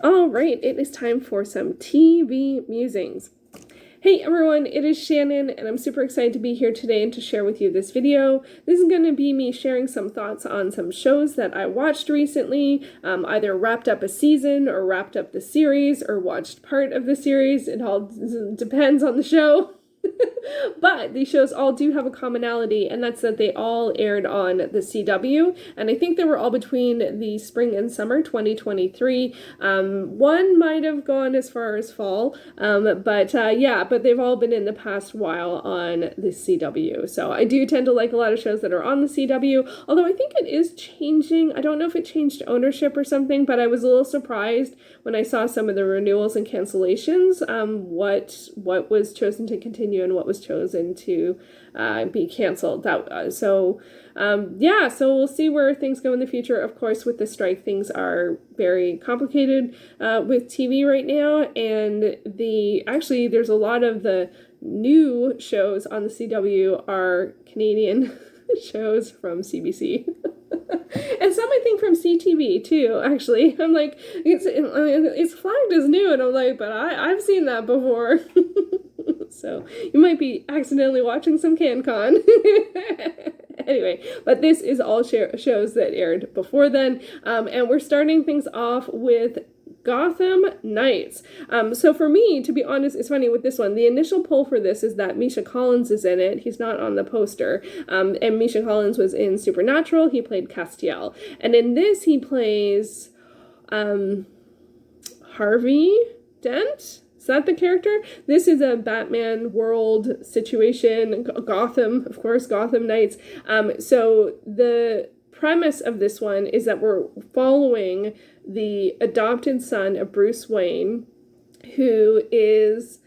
All right, it is time for some TV musings. Hey everyone, it is Shannon, and I'm super excited to be here today and to share with you this video. This is going to be me sharing some thoughts on some shows that I watched recently, either wrapped up a season or wrapped up the series or watched part of the series. It all depends on the show. But these shows all do have a commonality, and that's that they all aired on the CW, and I think they were all between the spring and summer 2023. One might have gone as far as fall, but they've all been in the past while on the CW. So I do tend to like a lot of shows that are on the CW, although I think it is changing. I don't know if it changed ownership or something, but I was a little surprised when I saw some of the renewals and cancellations, what was chosen to continue and what was chosen to be canceled. So we'll see where things go in the future. Of course, with the strike, things are very complicated with TV right now, and there's a lot of the new shows on the CW are Canadian shows from CBC. And some I think from CTV too, actually. I'm like, it's flagged as new, and I'm like, but I've seen that before. So you might be accidentally watching some CanCon. Anyway, but this is all shows that aired before then. And we're starting things off with Gotham Knights. So for me, to be honest, it's funny with this one. The initial poll for this is that Misha Collins is in it. He's not on the poster. And Misha Collins was in Supernatural. He played Castiel. And in this, he plays Harvey Dent. Is that the character? This is a Batman world situation. Gotham, of course, Gotham Knights. So the premise of this one is that we're following the adopted son of Bruce Wayne, who is,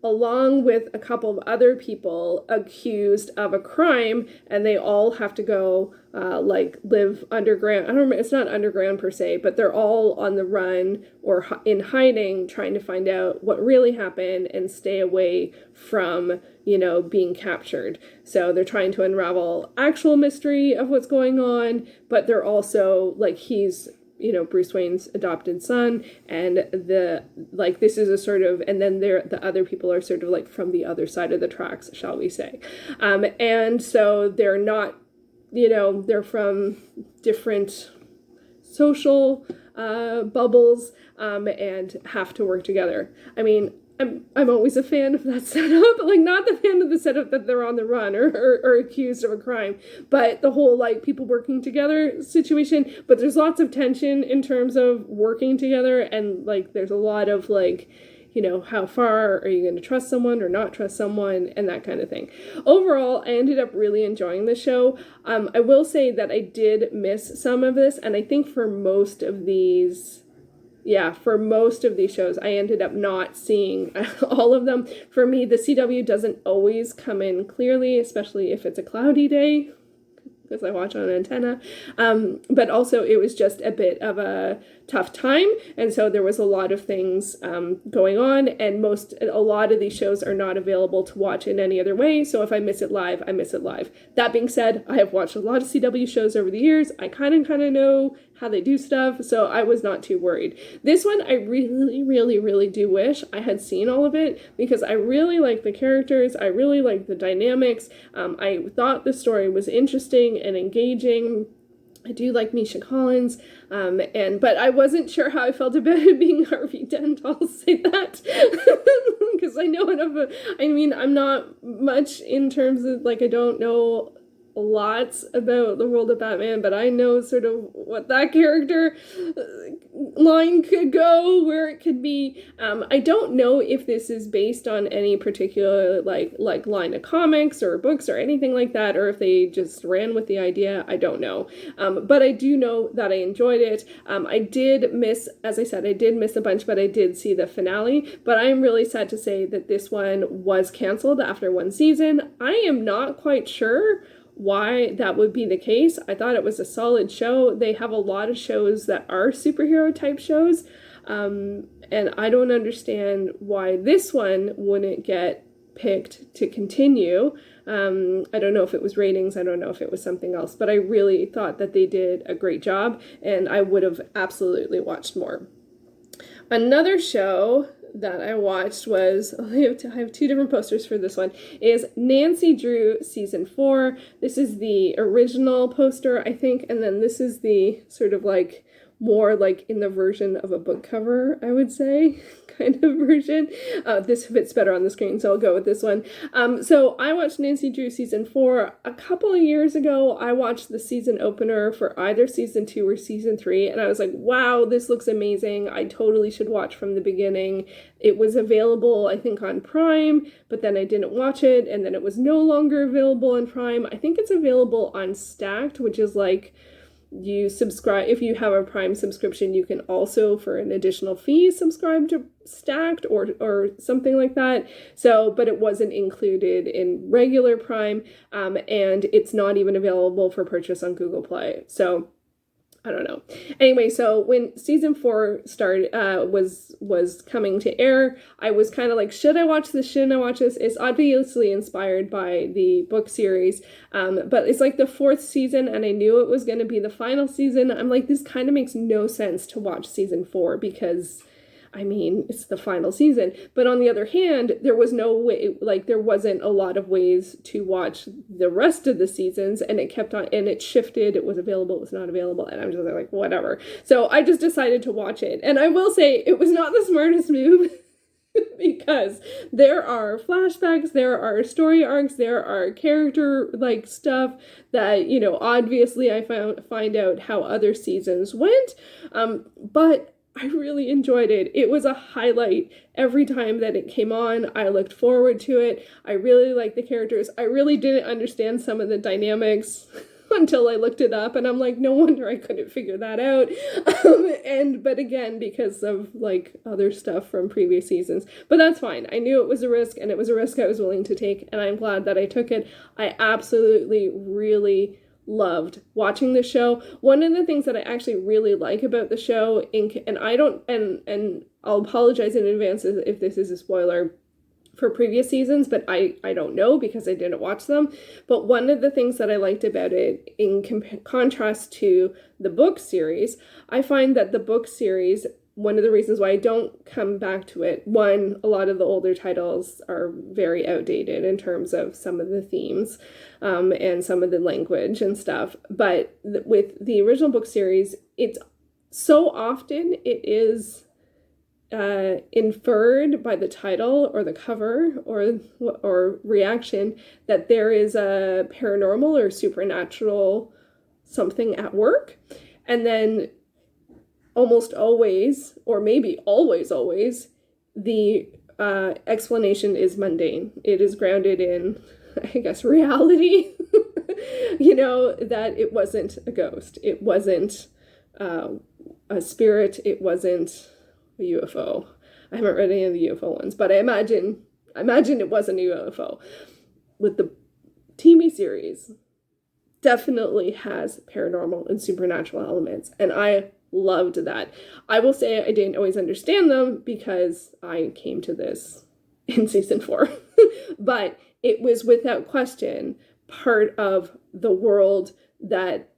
along with a couple of other people, accused of a crime, and they all have to go live underground. I don't remember, it's not underground per se, but they're all on the run or in hiding, trying to find out what really happened and stay away from, being captured. So they're trying to unravel actual mystery of what's going on, but they're also he's Bruce Wayne's adopted son, and this is a sort of, and then the other people are sort of from the other side of the tracks, shall we say. And so they're not, they're from different social bubbles, and have to work together. I mean, I'm always a fan of that setup. Not the fan of the setup that they're on the run or accused of a crime, but the whole people working together situation. But there's lots of tension in terms of working together, and there's a lot of how far are you going to trust someone or not trust someone, and that kind of thing. Overall, I ended up really enjoying the show. I will say that I did miss some of this, and I think for most of these shows, I ended up not seeing all of them. For me, the CW doesn't always come in clearly, especially if it's a cloudy day, because I watch on an antenna. But also, it was just a bit of a tough time, and so there was a lot of things going on, and a lot of these shows are not available to watch in any other way, so if I miss it live, I miss it live. That being said, I have watched a lot of CW shows over the years. I kind of know how they do stuff, so I was not too worried. This one, I really, really, really do wish I had seen all of it, because I really like the characters, I really like the dynamics, I thought the story was interesting and engaging. I do like Misha Collins, but I wasn't sure how I felt about it being Harvey Dent, I'll say that, because I know enough I'm not much in terms of, I don't know lots about the world of Batman, but I know sort of what that character line could go, where it could be. I don't know if this is based on any particular like line of comics or books or anything like that, or if they just ran with the idea. I don't know. But I do know that I enjoyed it. I did miss, as I said, I did miss a bunch, but I did see the finale. But I am really sad to say that this one was canceled after one season. I am not quite sure why that would be the case. I thought it was a solid show. They have a lot of shows that are superhero type shows, and I don't understand why this one wouldn't get picked to continue. I don't know if it was ratings, I don't know if it was something else, but I really thought that they did a great job, and I would have absolutely watched more. Another show that I watched was, I have two different posters for this one, is Nancy Drew Season 4. This is the original poster, I think, and then this is the sort of like more like in the version of a book cover, I would say, kind of version. This fits better on the screen, so I'll go with this one. So I watched Nancy Drew Season 4 a couple of years ago. I watched the season opener for either Season 2 or Season 3, and I was like, wow, this looks amazing. I totally should watch from the beginning. It was available, I think, on Prime, but then I didn't watch it, and then it was no longer available on Prime. I think it's available on Stacked, which is like, you subscribe, if you have a Prime subscription, you can also, for an additional fee, subscribe to Stacked or something like that. So, but it wasn't included in regular Prime, and it's not even available for purchase on Google Play. So I don't know. Anyway, so when Season 4 started, was coming to air, I was kind of like, should I watch this? Shouldn't I watch this? It's obviously inspired by the book series, but it's like the 4th season, and I knew it was going to be the final season. I'm like, this kind of makes no sense to watch Season 4 because, I mean, it's the final season. But on the other hand, there was no way, like, there wasn't a lot of ways to watch the rest of the seasons, and it kept on, and it shifted. It was available, it was not available, and I'm just like, whatever. So I just decided to watch it. And I will say, it was not the smartest move because there are flashbacks, there are story arcs, there are character, like, stuff that, you know, obviously I find out how other seasons went, but I really enjoyed it. It was a highlight every time that it came on. I looked forward to it. I really liked the characters. I really didn't understand some of the dynamics until I looked it up, and I'm like, no wonder I couldn't figure that out. But again, because of like other stuff from previous seasons. But that's fine. I knew it was a risk, and it was a risk I was willing to take, and I'm glad that I took it. I absolutely really loved watching the show. One of the things that I actually really like about the show, and I don't, and I'll apologize in advance if this is a spoiler for previous seasons, but I don't know because I didn't watch them. But one of the things that I liked about it, in contrast to the book series, I find that the book series, one of the reasons why I don't come back to it, one, a lot of the older titles are very outdated in terms of some of the themes, and some of the language and stuff. But with the original book series, it's so often it is inferred by the title or the cover or reaction that there is a paranormal or supernatural something at work, and then almost always, or maybe always, the explanation is mundane. It is grounded in, I guess, reality. You know, that it wasn't a ghost. It wasn't a spirit. It wasn't a UFO. I haven't read any of the UFO ones, but I imagine it wasn't a UFO. With the TV series, definitely has paranormal and supernatural elements, and I loved that. I will say I didn't always understand them because I came to this in Season 4, but it was without question part of the world that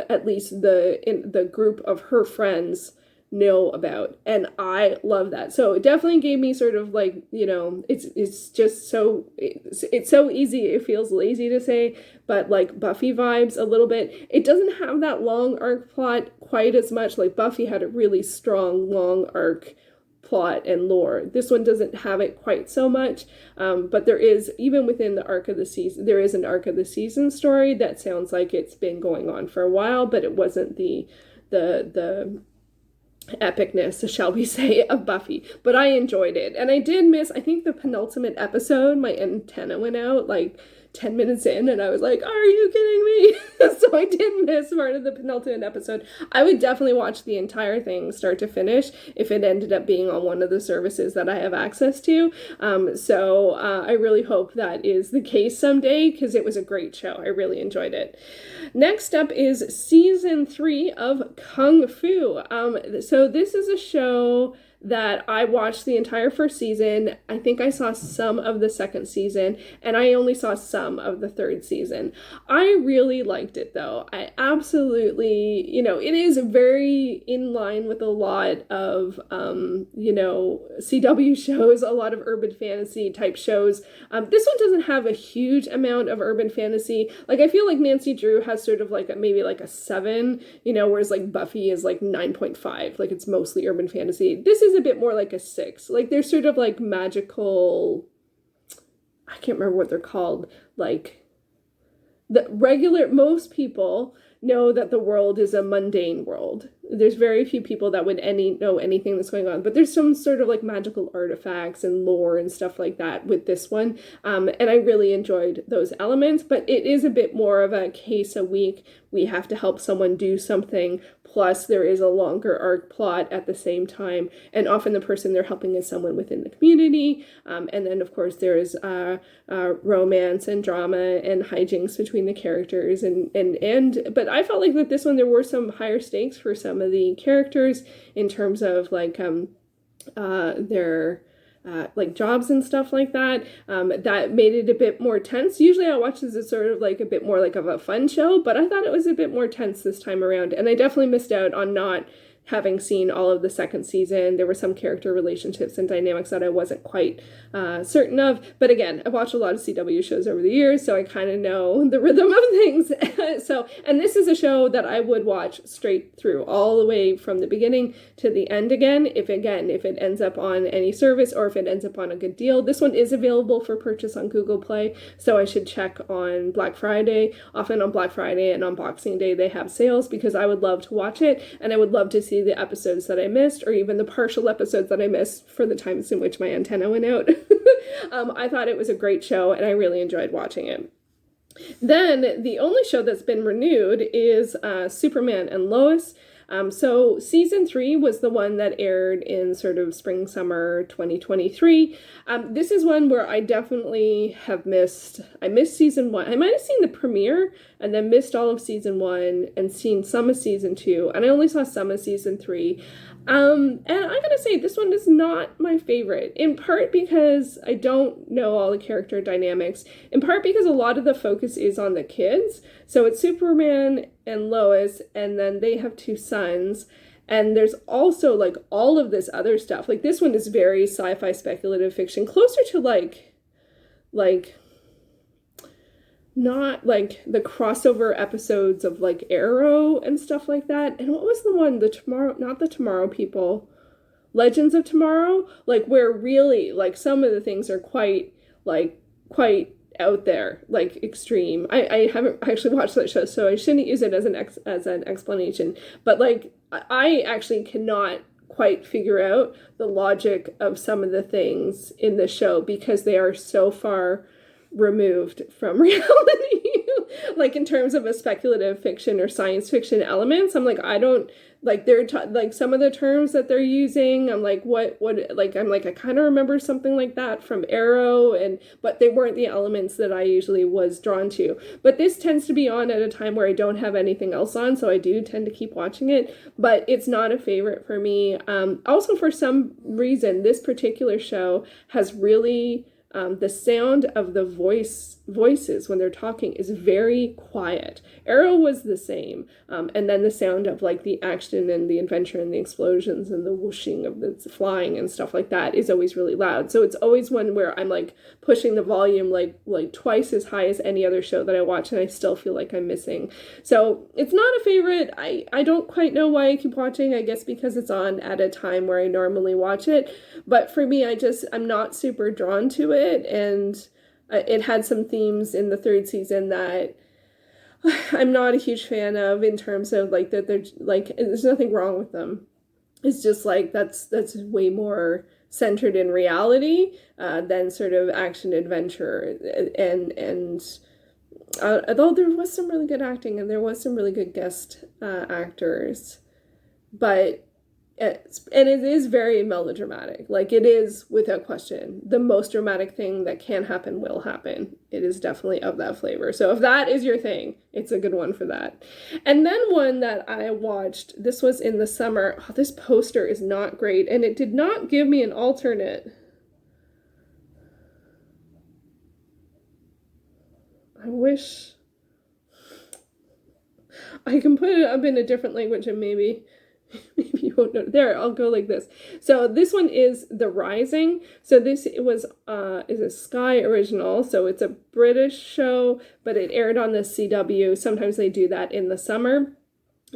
at least the group of her friends know about, and I love that. So it definitely gave me sort of like, you know, it's just so, it's so easy, it feels lazy to say, but like Buffy vibes a little bit. It doesn't have that long arc plot quite as much. Like Buffy had a really strong long arc plot and lore. This one doesn't have it quite so much, but there is, even within the arc of the season, there is an arc of the season story that sounds like it's been going on for a while, but it wasn't the epicness, shall we say, of Buffy. But I enjoyed it, and I did miss, I think, the penultimate episode. My antenna went out like 10 minutes in, and I was like, are you kidding me? So I did miss part of the penultimate episode. I would definitely watch the entire thing start to finish if it ended up being on one of the services that I have access to. So I really hope that is the case someday, because it was a great show. I really enjoyed it. Next up is Season 3 of Kung Fu. So this is a show that I watched the entire first season. I think I saw some of the second season, and I only saw some of the third season. I really liked it though. I absolutely, it is very in line with a lot of, CW shows, a lot of urban fantasy type shows. This one doesn't have a huge amount of urban fantasy. Like, I feel like Nancy Drew has sort of like maybe like a 7, whereas like Buffy is like 9.5. Like, it's mostly urban fantasy. This is a bit more like a 6. Like, there's sort of like magical, I can't remember what they're called, like most people know that the world is a mundane world. There's very few people that would know anything that's going on, but there's some sort of like magical artifacts and lore and stuff like that with this one. And I really enjoyed those elements, but it is a bit more of a case a week. We have to help someone do something. Plus, there is a longer arc plot at the same time, and often the person they're helping is someone within the community. And then, of course, there is romance and drama and hijinks between the characters. But I felt like with this one, there were some higher stakes for some of the characters in terms of like their like jobs and stuff like that. That made it a bit more tense. Usually I watch this as sort of like a bit more like of a fun show, but I thought it was a bit more tense this time around. And I definitely missed out on not having seen all of the second season. There were some character relationships and dynamics that I wasn't quite certain of. But again, I've watched a lot of CW shows over the years, so I kind of know the rhythm of things. And this is a show that I would watch straight through, all the way from the beginning to the end again, if it ends up on any service or if it ends up on a good deal. This one is available for purchase on Google Play, so I should check on Black Friday. Often on Black Friday and on Boxing Day, they have sales, because I would love to watch it, and I would love to see the episodes that I missed, or even the partial episodes that I missed for the times in which my antenna went out. I thought it was a great show, and I really enjoyed watching it. Then the only show that's been renewed is Superman and Lois. So season 3 was the one that aired in sort of spring, summer 2023. This is one where I definitely have missed. I missed season 1. I might have seen the premiere and then missed all of season 1 and seen some of season 2. And I only saw some of season 3. And I gotta say, this one is not my favorite, in part because I don't know all the character dynamics, in part because a lot of the focus is on the kids. So it's Superman and Lois, and then they have 2 sons, and there's also like all of this other stuff. Like, this one is very sci-fi speculative fiction, closer to like not like the crossover episodes of like Arrow and stuff like that. And what was the one, not the Tomorrow People, Legends of Tomorrow, like where really like some of the things are quite out there, like extreme. I haven't actually watched that show, so I shouldn't use it as an explanation, but like I actually cannot quite figure out the logic of some of the things in the show, because they are so far removed from reality. Like, in terms of a speculative fiction or science fiction elements, I'm like, I don't like, they're like some of the terms that they're using, I'm like, what like, I'm like, I kind of remember something like that from Arrow, but they weren't the elements that I usually was drawn to. But this tends to be on at a time where I don't have anything else on, so I do tend to keep watching it, but it's not a favorite for me. Also, for some reason, this particular show has really the sound of the voices when they're talking is very quiet. Arrow was the same. And then the sound of like the action and the adventure and the explosions and the whooshing of the flying and stuff like that is always really loud. So it's always one where I'm like pushing the volume like twice as high as any other show that I watch, and I still feel like I'm missing. So it's not a favorite. I don't quite know why I keep watching. I guess because it's on at a time where I normally watch it. But for me, I'm not super drawn to it. And it had some themes in the third season that I'm not a huge fan of, in terms of like that they're like, there's nothing wrong with them. It's just like that's way more centered in reality than sort of action adventure. And although there was some really good acting and there was some really good guest actors, but And it is very melodramatic. Like, it is, without question, the most dramatic thing that can happen will happen. It is definitely of that flavor. So if that is your thing, it's a good one for that. And then one that I watched, this was in the summer. Oh, this poster is not great, and it did not give me an alternate. I wish I can put it up in a different language and maybe you won't know. There, I'll go like this. So this one is The Rising. So this is a Sky original. So it's a British show, but it aired on the CW. Sometimes they do that in the summer.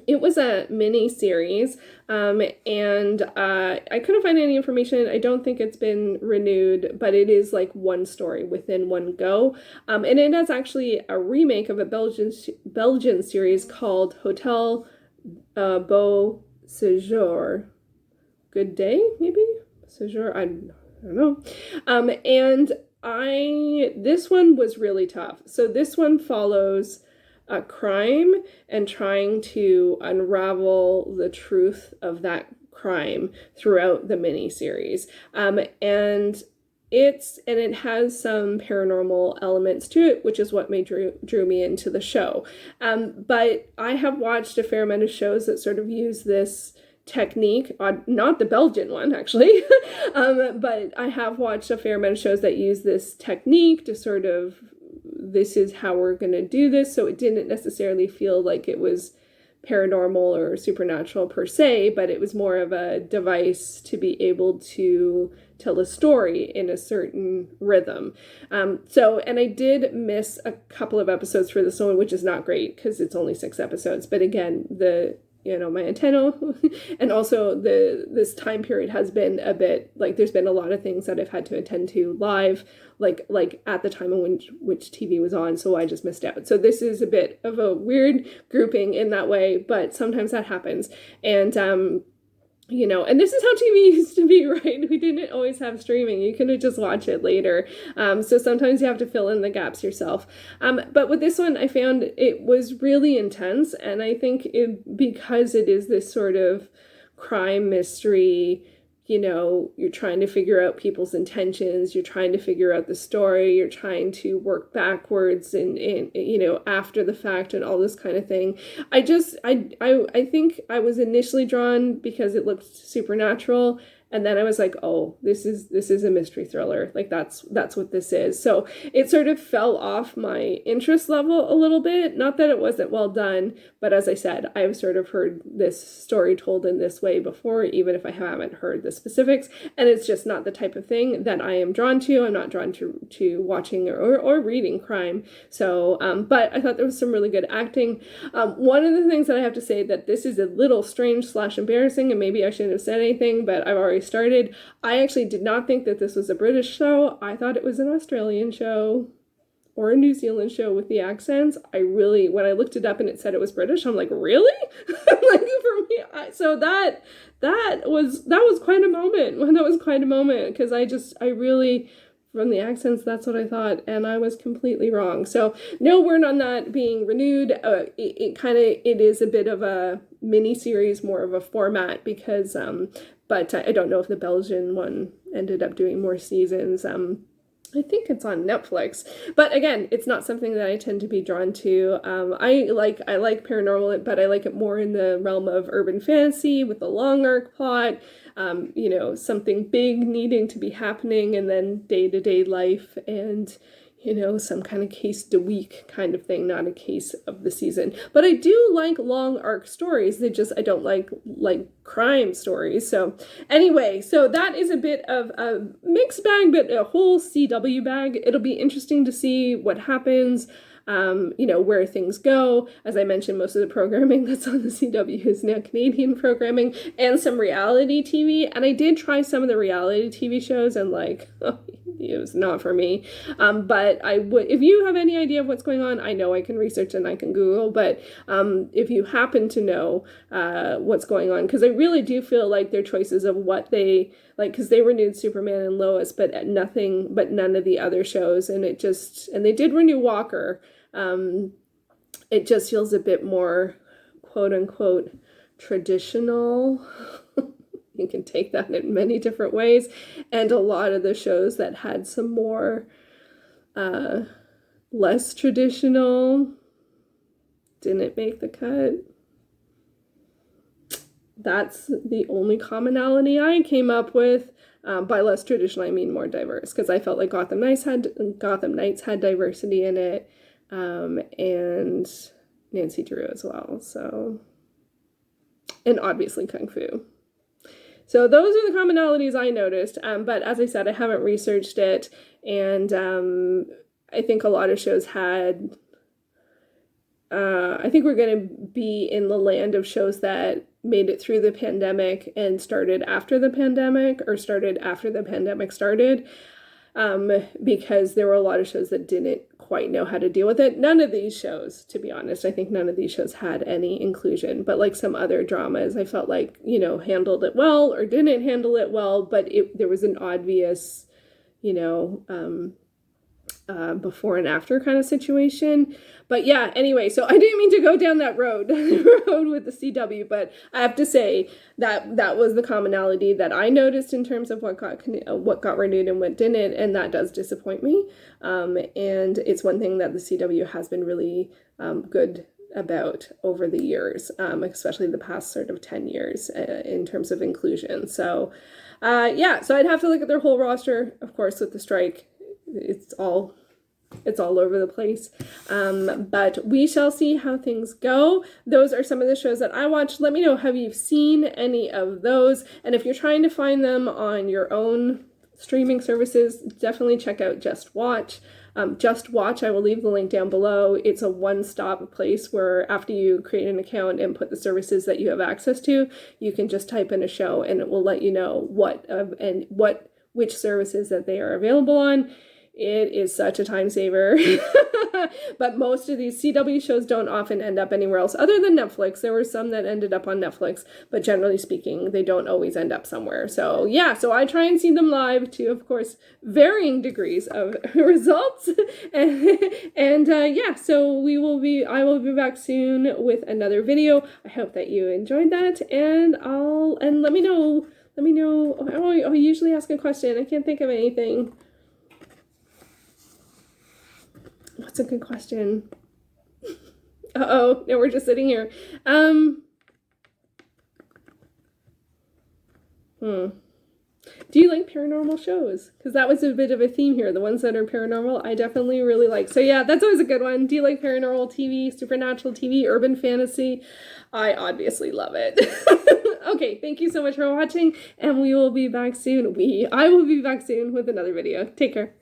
It was a mini series, and I couldn't find any information. I don't think it's been renewed, but it is like one story within one go. And it is actually a remake of a Belgian series called Hotel Beau Sejour. Good day, maybe? Sejour, I don't know. And this one was really tough. So this one follows a crime and trying to unravel the truth of that crime throughout the miniseries. And it has some paranormal elements to it, which is what drew me into the show. But I have watched a fair amount of shows that sort of use this technique, not the Belgian one actually, but I have watched a fair amount of shows that use this technique to sort of, this is how we're going to do this. So it didn't necessarily feel like it was paranormal or supernatural per se, but it was more of a device to be able to tell a story in a certain rhythm. And I did miss a couple of episodes for this one, which is not great because it's only 6 episodes. But again, my antenna and also this time period has been a bit like, there's been a lot of things that I've had to attend to live, like at the time in which TV was on, so I just missed out. So this is a bit of a weird grouping in that way, but sometimes that happens. And and this is how TV used to be, right? We didn't always have streaming. You couldn't just watch it later. So sometimes you have to fill in the gaps yourself. But with this one, I found it was really intense. And I think because it is this sort of crime mystery, you're trying to figure out people's intentions, you're trying to figure out the story, you're trying to work backwards and after the fact and all this kind of thing. I think I was initially drawn because it looked supernatural, and then I was like, oh, this is a mystery thriller. Like that's what this is. So it sort of fell off my interest level a little bit. Not that it wasn't well done, but as I said, I've sort of heard this story told in this way before, even if I haven't heard the specifics. And it's just not the type of thing that I am drawn to. I'm not drawn to watching or reading crime. So, but I thought there was some really good acting. One of the things that I have to say that this is a little strange / embarrassing, and maybe I shouldn't have said anything, but I've already started. I actually did not think that this was a British show. I thought it was an Australian show or a New Zealand show with the accents. When I looked it up and it said it was British, I'm like, really? Like, for me, so that was quite a moment. That was quite a moment, because I really, from the accents, that's what I thought, and I was completely wrong. So no word on that being renewed. It is a bit of a mini series, more of a format, because but I don't know if the Belgian one ended up doing more seasons. I think it's on Netflix, but again, it's not something that I tend to be drawn to. I like paranormal, but I like it more in the realm of urban fantasy with a long arc plot, something big needing to be happening, and then day-to-day life, and some kind of case de week kind of thing, not a case of the season. But I do like long arc stories. I don't like crime stories. So anyway, so that is a bit of a mixed bag, but a whole CW bag. It'll be interesting to see what happens. Where things go. As I mentioned, most of the programming that's on the CW is now Canadian programming, and some reality TV. And I did try some of the reality TV shows, and it was not for me. But I would, if you have any idea of what's going on, I know I can research and I can Google, but if you happen to know what's going on, because I really do feel like their choices of what they like, because they renewed Superman and Lois, but none of the other shows, and they did renew Walker. It just feels a bit more, quote unquote, traditional. you can take that in many different ways. And a lot of the shows that had some more less traditional didn't make the cut. That's the only commonality I came up with. By less traditional, I mean more diverse, because I felt like Gotham Knights had diversity in it, and Nancy Drew as well. So, and obviously Kung Fu. So those are the commonalities I noticed. But as I said, I haven't researched it, and I think a lot of shows had. I think we're going to be in the land of shows that made it through the pandemic and started after the pandemic, or started after the pandemic started, because there were a lot of shows that didn't quite know how to deal with it. None of these shows, to be honest, I think none of these shows had any inclusion, but like some other dramas, I felt like, you know, handled it well or didn't handle it well, but there was an obvious, you know, before and after kind of situation. But yeah, anyway, so I didn't mean to go down that road with the CW, but I have to say that that was the commonality that I noticed in terms of what got renewed and what didn't, and that does disappoint me. And it's one thing that the CW has been really good about over the years, especially the past sort of 10 years in terms of inclusion. So yeah, so I'd have to look at their whole roster, of course, with the strike. It's all over the place. But we shall see how things go. Those are some of the shows that I watched. Let me know, have you seen any of those? And if you're trying to find them on your own streaming services, definitely check out Just Watch. Just Watch, I will leave the link down below. It's a one-stop place where after you create an account and put the services that you have access to, you can just type in a show and it will let you know which services that they are available on. It is such a time saver. But most of these CW shows don't often end up anywhere else other than Netflix. There were some that ended up on Netflix, but generally speaking, they don't always end up somewhere. So yeah, so I try and see them live to, of course, varying degrees of results. And yeah, so I will be back soon with another video. I hope that you enjoyed that, and let me know. I usually ask a question. I can't think of anything. What's a good question? Uh-oh, now we're just sitting here. Do you like paranormal shows? Because that was a bit of a theme here. The ones that are paranormal, I definitely really like. So yeah, that's always a good one. Do you like paranormal TV, supernatural TV, urban fantasy? I obviously love it. Okay, thank you so much for watching, and we will be back soon. I will be back soon with another video. Take care.